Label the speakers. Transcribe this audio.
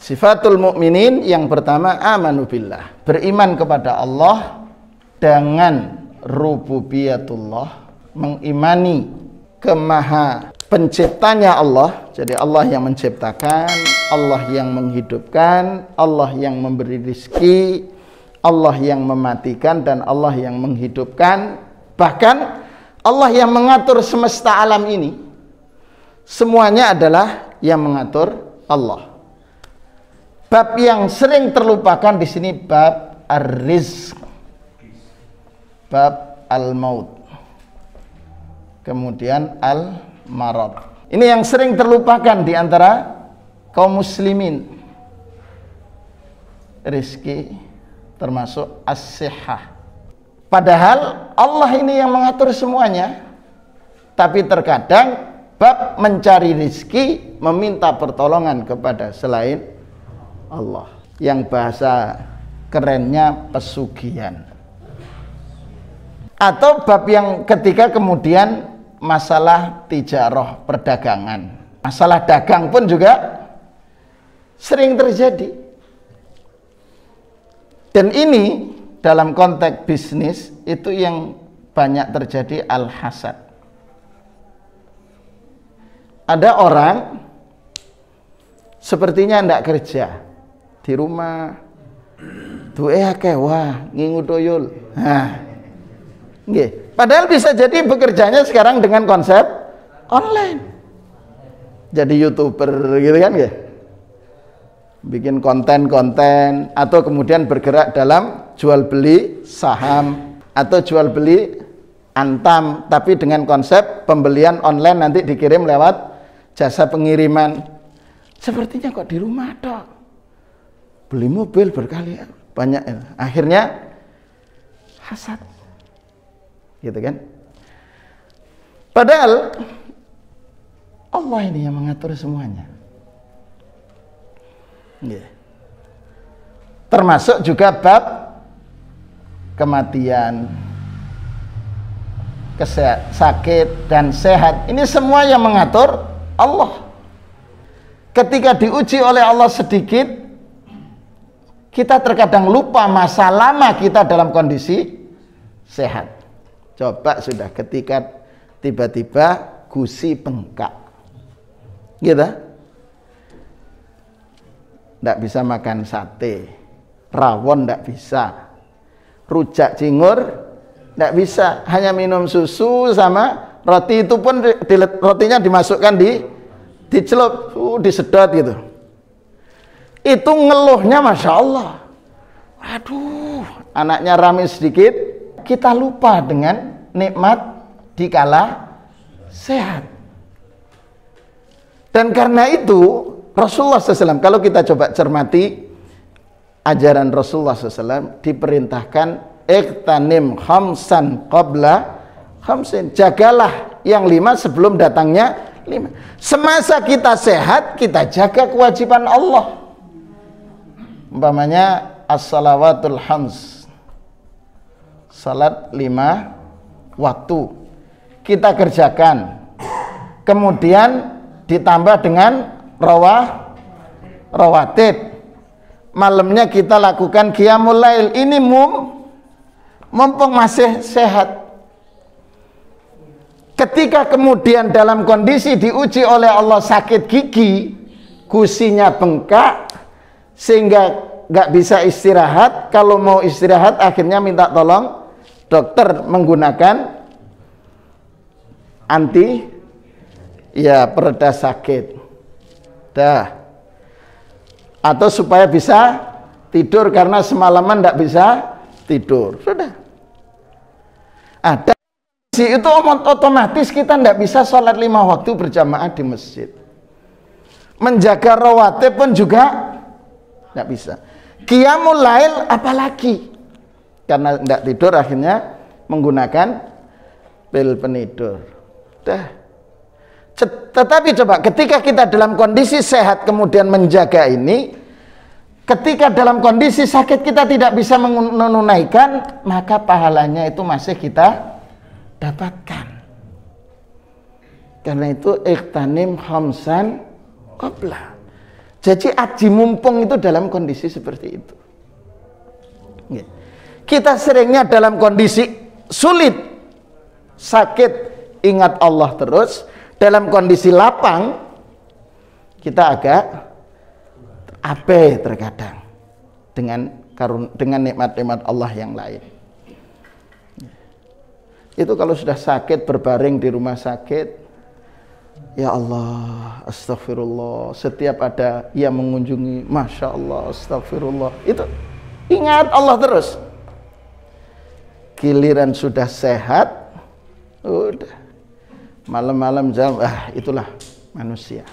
Speaker 1: Sifatul mukminin yang pertama amanu billah, beriman kepada Allah dengan rububiyatullah, mengimani kemaha penciptanya Allah. Jadi Allah yang menciptakan, Allah yang menghidupkan, Allah yang memberi rizki, Allah yang mematikan, dan Allah yang menghidupkan. Bahkan Allah yang mengatur semesta alam ini, semuanya adalah yang mengatur Allah. Bab yang sering terlupakan di sini bab ar-rizq, bab al-maut, kemudian al-marad. Ini yang sering terlupakan di antara kaum muslimin. Rizki termasuk as-sihah. Padahal Allah ini yang mengatur semuanya. Tapi terkadang bab mencari rizki meminta pertolongan kepada selain Allah, yang bahasa kerennya pesugihan. Atau bab yang ketiga kemudian masalah tijarah, perdagangan. Masalah dagang pun juga sering terjadi. Dan ini dalam konteks bisnis itu yang banyak terjadi al-hasad. Ada orang sepertinya tidak kerja di rumah, duwe akeh, wah ngingu toyol. Padahal bisa jadi bekerjanya sekarang dengan konsep online. Jadi YouTuber gitu kan nggih. Bikin konten-konten, atau kemudian bergerak dalam jual beli saham atau jual beli antam, tapi dengan konsep pembelian online nanti dikirim lewat jasa pengiriman. Sepertinya kok di rumah dok, beli mobil berkali banyak, akhirnya hasad, gitu kan? Padahal Allah ini yang mengatur semuanya. Termasuk juga bab kematian, sakit dan sehat. Ini semua yang mengatur Allah. Ketika diuji oleh Allah sedikit, kita terkadang lupa masa lama kita dalam kondisi sehat. Coba sudah ketika tiba-tiba gusi bengkak, gitu, tidak bisa makan sate, rawon tidak bisa, rujak cingur tidak bisa, hanya minum susu sama roti, itu pun rotinya dimasukkan dicelup, disedot gitu. Itu ngeluhnya Masya Allah, aduh anaknya rame sedikit, kita lupa dengan nikmat dikala sehat. Dan karena itu Rasulullah SAW, kalau kita coba cermati ajaran Rasulullah SAW, diperintahkan iqtanim khamsan qabla khamsin, jagalah yang 5 sebelum datangnya 5. Semasa kita sehat, kita jaga kewajiban Allah. Umpamanya as-salawatul khams, salat 5 waktu kita kerjakan, kemudian ditambah dengan rawatib, malamnya kita lakukan qiyamul lail. Ini mumpung masih sehat. Ketika kemudian dalam kondisi diuji oleh Allah sakit gigi, gusinya bengkak sehingga nggak bisa istirahat. Kalau mau istirahat akhirnya minta tolong dokter menggunakan pereda sakit. Atau supaya bisa tidur karena semalaman tidak bisa tidur. Sudah. Ada itu otomatis kita tidak bisa sholat 5 waktu berjamaah di masjid. Menjaga rawatib pun juga tidak bisa. Qiyamul lail apalagi, karena tidak tidur akhirnya menggunakan pil penidur. Tetapi coba ketika kita dalam kondisi sehat kemudian menjaga ini, ketika dalam kondisi sakit kita tidak bisa menunaikan, maka pahalanya itu masih kita dapatkan. Karena itu iqtanim khamsan qabla, Jadi aji mumpung itu dalam kondisi seperti itu. Kita seringnya dalam kondisi sulit, sakit, ingat Allah terus. Dalam kondisi lapang, kita agak abai terkadang dengan nikmat-nikmat Allah yang lain. Itu kalau sudah sakit, berbaring di rumah sakit, ya Allah, astagfirullah. Setiap ada yang mengunjungi, Masya Allah, astagfirullah. Itu ingat Allah terus. Giliran sudah sehat, udah malam-malam jam, itulah manusia.